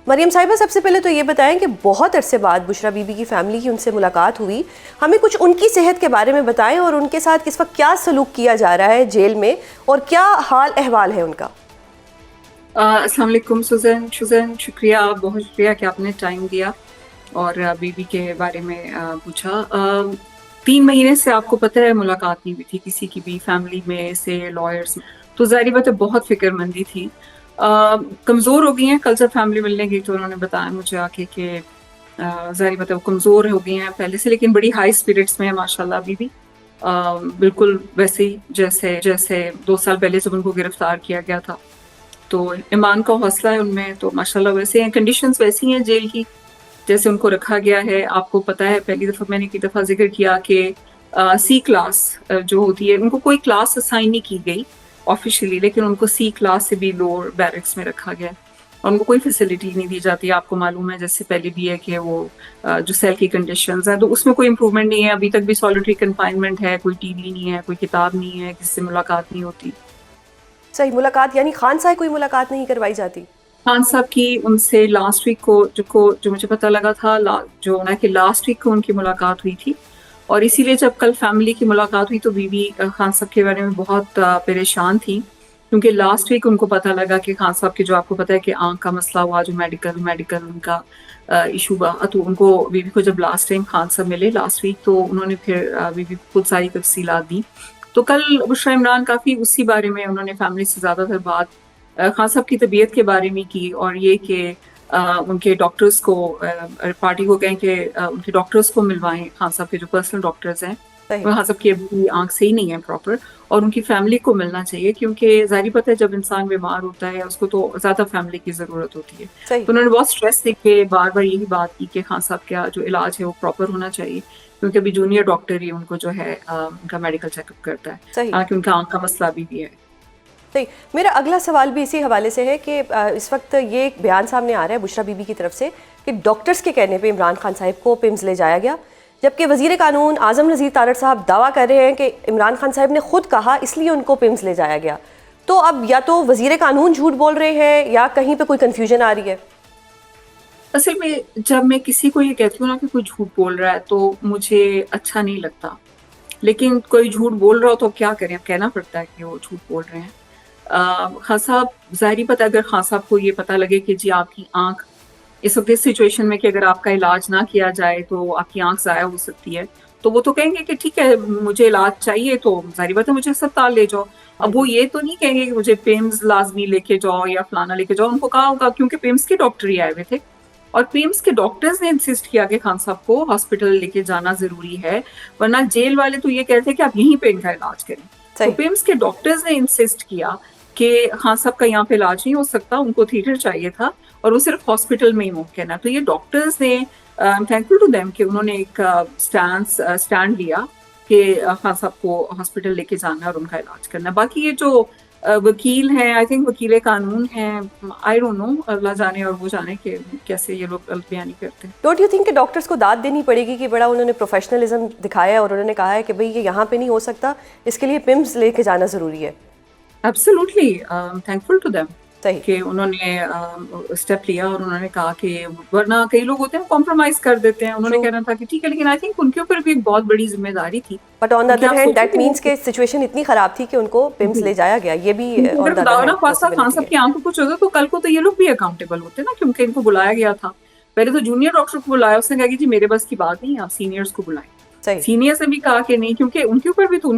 मरियम साहिबा, सबसे पहले तो ये बताएं कि बहुत अरसे बाद बुशरा बीबी की फैमिली की उनसे मुलाकात हुई, हमें कुछ उनकी सेहत के बारे में बताएं और उनके साथ इस वक्त क्या सलूक किया जा रहा है जेल में और क्या हाल अहवाल है उनका। अस्सलाम वालेकुम सुजैन, शुक्रिया, बहुत शुक्रिया कि आपने टाइम दिया और बीबी के बारे में पूछा। 3 महीने से आपको पता है मुलाकात नहीं हुई थी किसी की भी फैमिली में से लॉयर्स, तो जाहिर बात है बहुत फिक्रमंदी थी। कमज़ोर हो गई हैं। कल जब फैमिली मिलने गई तो उन्होंने बताया मुझे आके कि जाहिर बात है वो कमज़ोर हो गई हैं पहले से, लेकिन बड़ी हाई स्पिरिट्स में है माशाल्लाह अभी भी। बिल्कुल वैसे ही जैसे जैसे 2 साल पहले जब उनको गिरफ्तार किया गया था। तो ईमान का हौसला है उनमें, तो माशाल्लाह वैसे हैं, कंडीशंस वैसी हैं जेल की जैसे उनको रखा गया है। आपको पता है पहली दफ़ा मैंने की दफ़ा जिक्र किया कि सी क्लास जो होती है, उनको कोई क्लास असाइन नहीं की गई ऑफिशियली, लेकिन उनको सी क्लास से भी लोअर बैरक्स में रखा गया और उनको कोई फैसिलिटी नहीं दी जाती। आपको मालूम है जैसे पहले भी है कि वो जो सेल की कंडीशंस हैं तो उसमें कोई इम्प्रूवमेंट नहीं है। अभी तक भी सॉलिटरी कन्फाइनमेंट है, कोई टीवी नहीं है, कोई किताब नहीं है, किसी से मुलाकात नहीं होती। सही मुलाकात यानी खान साहब कोई मुलाकात नहीं करवाई जाती? खान साहब की उनसे लास्ट वीक को जो मुझे पता लगा था जो ना कि लास्ट वीक को उनकी मुलाकात हुई थी, और इसीलिए जब कल फैमिली की मुलाकात हुई तो बीबी खान साहब के बारे में बहुत परेशान थी, क्योंकि लास्ट वीक उनको पता लगा कि खान साहब के, जो आपको पता है कि आंख का मसला हुआ, जो मेडिकल उनका इशू हुआ, तो उनको बीबी को जब लास्ट टाइम खान साहब मिले लास्ट वीक तो उन्होंने फिर बीबी को खुद सारी तफसीलात दी। तो कल बुशरा इमरान काफ़ी उसी बारे में उन्होंने फैमिली से ज़्यादातर बात खान साहब की तबीयत के बारे में की, और ये कि उनके डॉक्टर्स को पार्टी को कहें कि उनके डॉक्टर्स को मिलवाएं, खान साहब के जो पर्सनल डॉक्टर्स हैं। खान साहब की अभी आंख सही नहीं है प्रॉपर, और उनकी फैमिली को मिलना चाहिए, क्योंकि जाहिर पता है जब इंसान बीमार होता है उसको तो ज़्यादा फैमिली की ज़रूरत होती है। तो उन्होंने बहुत स्ट्रेस दे के बार बार यही बात की कि खान साहब का जो इलाज है वो प्रॉपर होना चाहिए, क्योंकि अभी जूनियर डॉक्टर ही उनको जो है उनका मेडिकल चेकअप करता है, हालांकि उनका आंख का मसला भी है। सही। मेरा अगला सवाल भी इसी हवाले से है कि इस वक्त ये एक बयान सामने आ रहा है बुशरा बीबी की तरफ से कि डॉक्टर्स के कहने पे इमरान खान साहब को पिम्स ले जाया गया, जबकि वज़ीर कानून आज़म नज़ीर तारड़ साहब दावा कर रहे हैं कि इमरान खान साहब ने खुद कहा इसलिए उनको पिम्स ले जाया गया। तो अब या तो वज़ीर कानून झूठ बोल रहे हैं या कहीं पे कोई कन्फ्यूजन आ रही है। असल में जब मैं किसी को ये कहती हूँ ना कि कोई झूठ बोल रहा है तो मुझे अच्छा नहीं लगता, लेकिन कोई झूठ बोल रहा हो तो क्या करें, कहना पड़ता है कि वो झूठ बोल रहे हैं। खान साहब, ज़ाहिरी पता, अगर खान साहब को ये पता लगे कि जी आपकी आंख इस वक्त इस सिचुएशन में कि अगर आपका इलाज ना किया जाए तो आपकी आंख ज़ाया हो सकती है, तो वो तो कहेंगे कि ठीक है मुझे इलाज चाहिए तो ज़ाहिरी बात है मुझे अस्पताल ले जाओ। अब वो ये तो नहीं कहेंगे कि मुझे पेम्स लाजमी लेके जाओ या फलाना लेके जाओ। उनको कहा होगा, क्योंकि पेम्स के डॉक्टर ही आए हुए थे और पेम्स के डॉक्टर्स ने इंसिस्ट किया कि खान साहब को हॉस्पिटल लेके जाना जरूरी है, वरना जेल वाले तो ये कहते हैं कि आप यहीं पे इनका इलाज करें। तो पेम्स के डॉक्टर्स ने इंसिस्ट किया कि खान साहब का यहाँ पे इलाज नहीं हो सकता, उनको थिएटर चाहिए था और वो सिर्फ हॉस्पिटल में ही मुमकिन है। तो ये डॉक्टर्स ने, थैंकफुल टू देम, कि उन्होंने एक स्टैंड लिया कि खान साहब को हॉस्पिटल लेके जाना और उनका इलाज करना। बाकी ये जो वकील हैं, आई थिंक वकील कानून हैं, आई डोंट नो, अल्लाह जाने और वो जाने कि कैसे ये लोग बयानी करते हैं। डोंट यू थिंक कि डॉक्टर्स को दाद देनी पड़ेगी कि बड़ा उन्होंने प्रोफेशनलिज्म दिखाया है और उन्होंने कहा है कि भाई ये यहाँ पे नहीं हो सकता, इसके लिए पिम्स लेके जाना ज़रूरी है। एब्सोल्युटली थैंकफुल टू देम कि उन्होंने स्टेप लिया और उन्होंने कहा कि वरना कई लोग होते हैं कॉम्प्रोमाइज कर देते हैं। उन्होंने कहना था कि ठीक है, लेकिन आई थिंक उनके ऊपर भी एक बहुत बड़ी जिम्मेदारी थी। But on the other hand that means कि सिचुएशन इतनी खराब थी कि उनको पिम्स ले जाया गया। ये भी अगर खुदा ना खासा खान साहब की आंख को कुछ होता तो कल को तो ये लोग भी अकाउंटेबल होते ना, क्योंकि इनको बुलाया गया था। पहले तो जूनियर डॉक्टर को बुलाया, उसने कहा कि जी मेरे बस की बात नहीं, आप सीनियर्स को बुलाएं। सीनियर से भी कहा कि नहीं, क्योंकि उनके ऊपर भी तो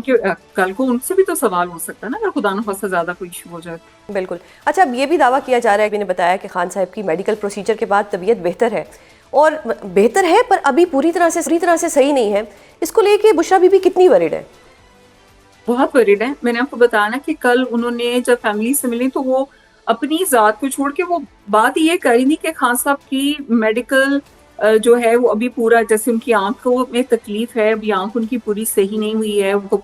कल को उनसे भी तो सवाल हो सकता है ना अगर खुदा न खास्ता ज्यादा कोई इशू हो जाए। बिल्कुल। अच्छा, अब ये भी दावा किया जा रहा है, मैंने बताया कि खान साहब की मेडिकल प्रोसीजर के बाद तबीयत बेहतर है, और बेहतर है पर अभी पूरी तरह से सही नहीं है। इसको लेके बुशरा बीबी कितनी वरीड है? बहुत वरीड है। मैंने आपको बताया ना कि कल उन्होंने जब फैमिली से मिली तो वो अपनी जात को छोड़ के वो बात ये करी थी कि खान साहब की मेडिकल जो है वो अभी पूरा, जैसे उनकी आंख को में तकलीफ है, अभी आंख उनकी पूरी सही नहीं हुई है, उनको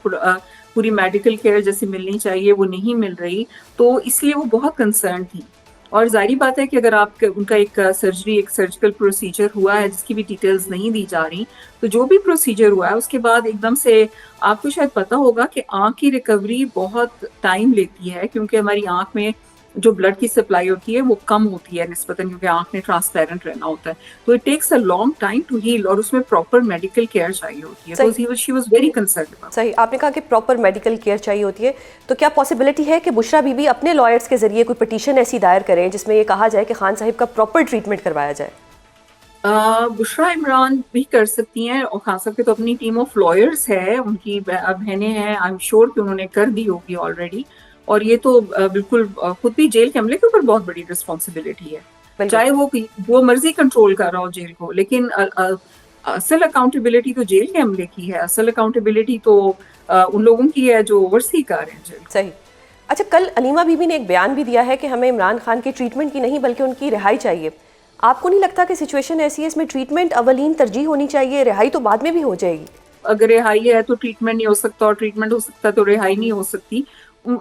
पूरी मेडिकल केयर जैसे मिलनी चाहिए वो नहीं मिल रही, तो इसलिए वो बहुत कंसर्न थी। और जाहिर बात है कि अगर आप उनका एक सर्जिकल प्रोसीजर हुआ है जिसकी भी डिटेल्स नहीं दी जा रही, तो जो भी प्रोसीजर हुआ है उसके बाद एकदम से आपको शायद पता होगा कि आंख की रिकवरी बहुत टाइम लेती है, क्योंकि हमारी आंख में जो ब्लड की सप्लाई होती है वो कम होती है निस्बतन, क्योंकि आंख ने ट्रांसपेरेंट रहना होता है, तो it takes a long time to heal, और उसमें प्रॉपर मेडिकल केयर चाहिए होती है, तो सही she was very concerned about. सही आपने कहा कि प्रॉपर मेडिकल केयर चाहिए होती है, तो क्या पॉसिबिलिटी है कि बुशरा बीबी अपने लॉयर्स के जरिए कोई पिटीशन ऐसी दायर करें जिसमें ये कहा जाए कि खान साहिब का प्रॉपर ट्रीटमेंट करवाया जाए? बुशरा इमरान भी कर सकती हैं, और खान साहब की तो अपनी टीम ऑफ लॉयर्स है, उनकी बहनें हैं, आई एम श्योर कि उन्होंने कर दी होगी ऑलरेडी। और ये तो बिल्कुल खुद भी जेल के अमले के ऊपर बहुत बड़ी रिस्पॉन्सिबिलिटी है, बिल्कुल चाहे वो मर्जी कंट्रोल कर रहा हो जेल को, लेकिन असल अकाउंटेबिलिटी तो जेल के अमले की है, असल अकाउंटेबिलिटी तो उन लोगों की है जो ओवरसी कर रहे हैं जेल। सही। अच्छा, कल अलीमा बीबी ने एक बयान भी दिया है कि हमें इमरान खान के ट्रीटमेंट की नहीं बल्कि उनकी रिहाई चाहिए। आपको नहीं लगता कि सिचुएशन ऐसी है इसमें ट्रीटमेंट अवलीन तरजीह होनी चाहिए, रिहाई तो बाद में भी हो जाएगी? अगर रिहाई है तो ट्रीटमेंट नहीं हो सकता, और ट्रीटमेंट हो सकता तो रिहाई नहीं हो सकती।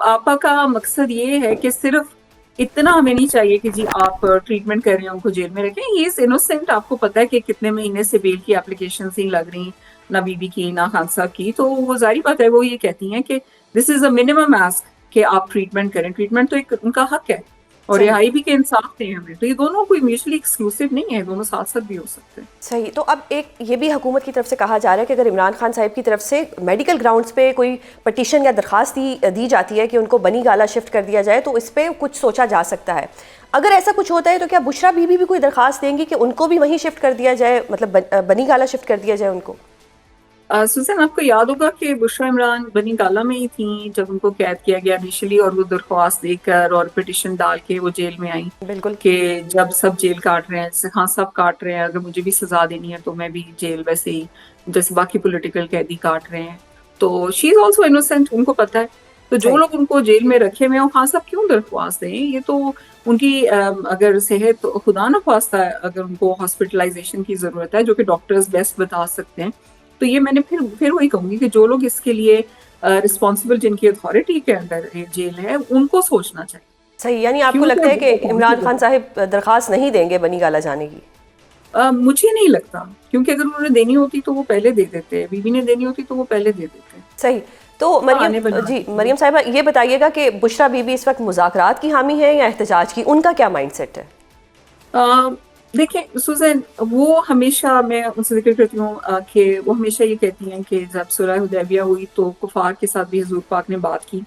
आपा का मकसद ये है कि सिर्फ इतना हमें नहीं चाहिए कि जी आप ट्रीटमेंट कर रहे हैं उनको जेल में रखें, ये इज इनोसेंट। आपको पता है कि कितने महीने से बेल की एप्लीकेशन ही लग रही, ना बीबी की ना खान साहब की, तो वो जारी बात है वो ये कहती हैं कि this is a minimum ask कि आप ट्रीटमेंट करें, ट्रीटमेंट तो एक उनका हक है, और सही रिहाई भी के इंसाफ दें हमें, तो ये दोनों कोई म्यूचुअली एक्सक्लूसिव नहीं है, दोनों साथ साथ भी हो सकते हैं। सही। तो अब एक ये भी हुकूमत की तरफ से कहा जा रहा है कि अगर इमरान खान साहब की तरफ से मेडिकल ग्राउंड्स पे कोई पटिशन या दरख्वास्त दी जाती है कि उनको बनी गाला शिफ्ट कर दिया जाए तो इस पर कुछ सोचा जा सकता है। अगर ऐसा कुछ होता है तो क्या बुशरा बीबी भी कोई दरख्वास्त देंगी कि उनको भी वहीं शिफ्ट कर दिया जाए, मतलब बनी गाला शिफ्ट कर दिया जाए उनको? सुजैन, आपको याद होगा कि बुशरा इमरान बनी गाला में ही थी जब उनको कैद किया गया इनिशियली, और वो दरख्वास्त देकर और पिटिशन डाल के वो जेल में आई बिल्कुल कि जब सब जेल काट रहे हैं, जैसे खान साहब काट रहे हैं, अगर मुझे भी सजा देनी है तो मैं भी जेल वैसे ही जैसे बाकी पॉलिटिकल कैदी काट रहे हैं, तो शी इज ऑल्सो इनोसेंट, उनको पता है। तो जो सही लोग उनको जेल में रखे हुए हैं, खान साहब क्यों दरख्वास्त दें? ये तो उनकी अगर सेहत खुदा न खास्ता है, अगर उनको हॉस्पिटलाइजेशन की जरूरत है, जो कि डॉक्टर्स बेस्ट बता सकते हैं, तो ये मैंने फिर वही कहूंगी कि जो लोग इसके लिए रिस्पॉन्सिबल, जिनकी अथॉरिटी के अंडर जेल है, उनको सोचना चाहिए। सही। यानी आपको क्यों लगता है कि क्या इमरान खान साहब दरख्वास्त नहीं देंगे बनी गाला जाने की? मुझे नहीं लगता, क्योंकि अगर उन्होंने देनी होती तो वो पहले दे देते, बीबी ने देनी होती तो वो पहले दे देते। सही। तो बहाने मरियम बना जी, मरियम साहिबा ये बताइएगा कि बुशरा बीबी इस वक्त मुज़ाकरात की हामी है या एहतजाज की, उनका क्या माइंडसेट है? देखिए सुजैन, वो हमेशा, मैं उनसे जिक्र करती हूँ कि वो हमेशा ये कहती हैं कि जब सुलह हुदैबिया हुई तो कुफार के साथ भी हुजूर पाक ने बात की,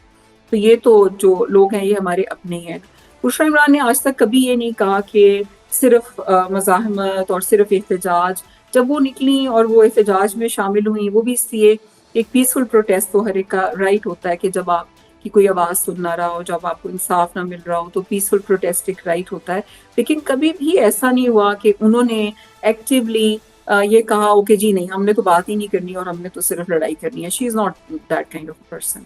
तो ये तो जो लोग हैं ये हमारे अपने हैं। बुशरा इमरान ने आज तक कभी ये नहीं कहा कि सिर्फ मज़ाहमत और सिर्फ एहतजाज। जब वो निकली और वो एहतजाज में शामिल हुई, वो भी इसलिए, एक पीसफुल प्रोटेस्ट तो हर एक का राइट होता है कि जब आप की कोई आवाज़ सुन ना रहा हो, जब आपको इंसाफ ना मिल रहा हो, तो पीसफुल प्रोटेस्ट एक राइट होता है। लेकिन कभी भी ऐसा नहीं हुआ कि उन्होंने एक्टिवली ये कहा हो कि जी नहीं, हमने तो बात ही नहीं करनी और हमने तो सिर्फ लड़ाई करनी है। She is not that kind of person.